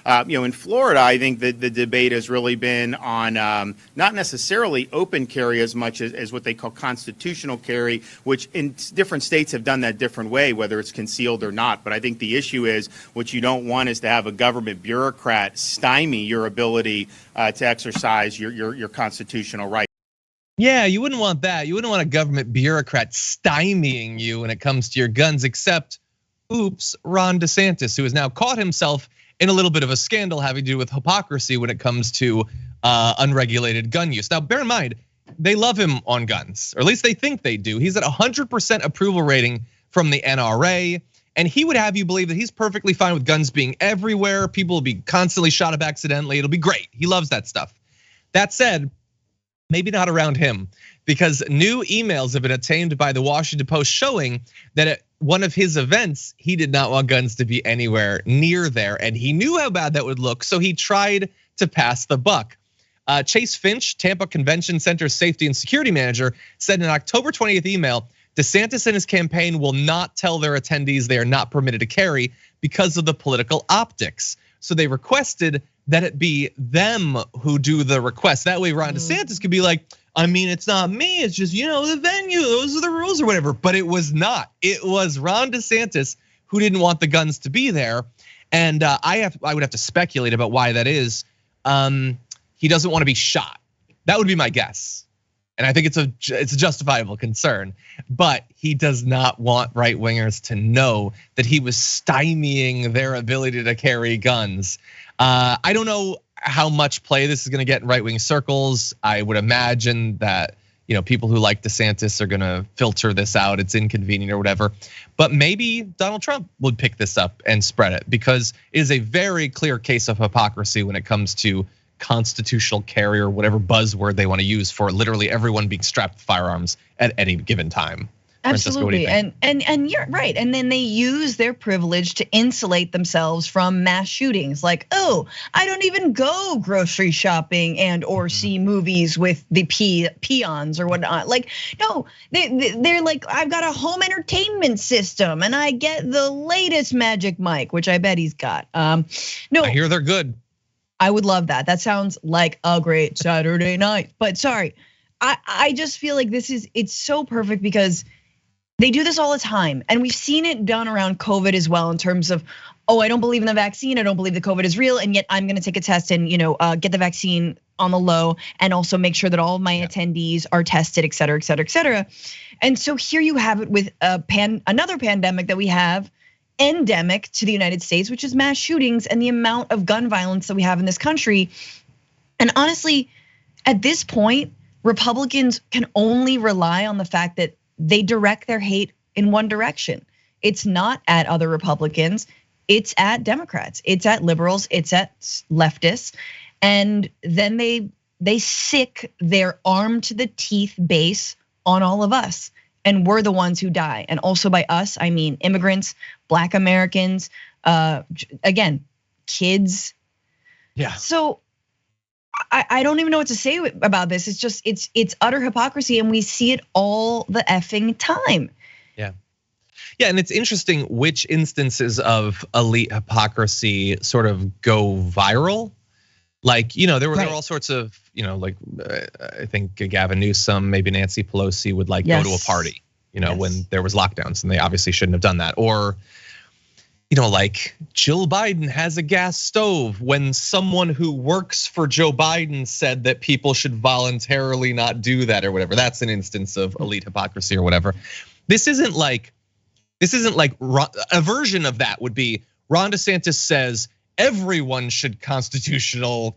In Florida, I think that the debate has really been on not necessarily open carry as much as what they call constitutional carry, which in different states have done that different way, whether it's concealed or not. But I think the issue is what you don't want is to have a government bureaucrat stymie your ability to exercise your constitutional right. Yeah, you wouldn't want that. You wouldn't want a government bureaucrat stymieing you when it comes to your guns, except, oops, Ron DeSantis, who has now caught himself in a little bit of a scandal having to do with hypocrisy when it comes to unregulated gun use. Now, bear in mind, they love him on guns, or at least they think they do. He's at 100% approval rating from the NRA, and he would have you believe that he's perfectly fine with guns being everywhere. People will be constantly shot up accidentally. It'll be great. He loves that stuff. That said, maybe not around him, because new emails have been obtained by the Washington Post showing that at one of his events, he did not want guns to be anywhere near there, and he knew how bad that would look, so he tried to pass the buck. Chase Finch, Tampa Convention Center Safety and Security Manager, said in an October 20th email, DeSantis and his campaign will not tell their attendees they are not permitted to carry because of the political optics. So they requested that it be them who do the request. That way Ron DeSantis could be like, I mean, it's not me, it's just, the venue, those are the rules or whatever. But it was not. It was Ron DeSantis who didn't want the guns to be there. And I would have to speculate about why that is. He doesn't want to be shot. That would be my guess. And I think it's a justifiable concern, but he does not want right wingers to know that he was stymieing their ability to carry guns. I don't know how much play this is going to get in right wing circles. I would imagine that people who like DeSantis are going to filter this out. It's inconvenient or whatever. But maybe Donald Trump would pick this up and spread it, because it is a very clear case of hypocrisy when it comes to constitutional carry, or whatever buzzword they want to use for literally everyone being strapped with firearms at any given time. Absolutely, and you're right. And then they use their privilege to insulate themselves from mass shootings. Like, oh, I don't even go grocery shopping and or see movies with the peons or whatnot. Like, no, they're like, I've got a home entertainment system and I get the latest Magic Mike, which I bet he's got. No, I hear they're good. I would love that. That sounds like a great Saturday night. But sorry, I just feel like it's so perfect because they do this all the time. And we've seen it done around COVID as well, in terms of, oh, I don't believe in the vaccine. I don't believe the COVID is real. And yet I'm gonna take a test and get the vaccine on the low, and also make sure that all of my attendees are tested, et cetera, et cetera, et cetera. And so here you have it with another pandemic that we have, endemic to the United States, which is mass shootings and the amount of gun violence that we have in this country. And honestly, at this point, Republicans can only rely on the fact that they direct their hate in one direction. It's not at other Republicans, it's at Democrats, it's at liberals, it's at leftists. And then they sick their arm to the teeth base on all of us. And we're the ones who die. And also by us, I mean immigrants, Black Americans, again, kids. Yeah. So I don't even know what to say about this. It's just, it's utter hypocrisy, and we see it all the effing time. Yeah. Yeah, and it's interesting which instances of elite hypocrisy sort of go viral. Like, there were all sorts of, like I think Gavin Newsom, maybe Nancy Pelosi would like go to a party, when there was lockdowns, and they obviously shouldn't have done that. Or, like Jill Biden has a gas stove, when someone who works for Joe Biden said that people should voluntarily not do that or whatever. That's an instance of elite hypocrisy or whatever. This isn't like a version of that would be Ron DeSantis says everyone should constitutional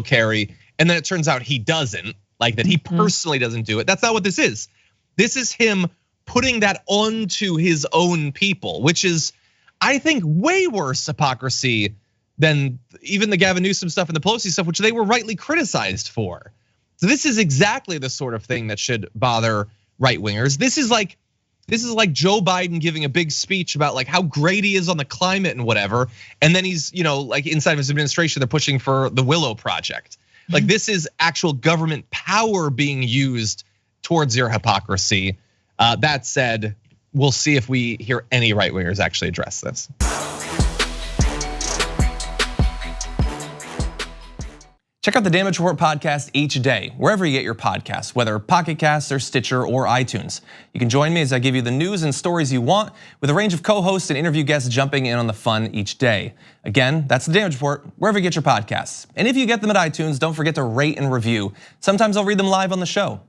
carry, and then it turns out he doesn't, like that he personally doesn't do it. That's not what this is. This is him putting that onto his own people, which is, I think, way worse hypocrisy than even the Gavin Newsom stuff and the Pelosi stuff, which they were rightly criticized for. So this is exactly the sort of thing that should bother right wingers. This is like Joe Biden giving a big speech about like how great he is on the climate and whatever, and then he's, like inside of his administration, they're pushing for the Willow Project. Like this is actual government power being used towards your hypocrisy. That said, we'll see if we hear any right wingers actually address this. Check out the Damage Report podcast each day, wherever you get your podcasts, whether Pocket Casts or Stitcher or iTunes. You can join me as I give you the news and stories you want, with a range of co-hosts and interview guests jumping in on the fun each day. Again, that's the Damage Report, wherever you get your podcasts. And if you get them at iTunes, don't forget to rate and review. Sometimes I'll read them live on the show.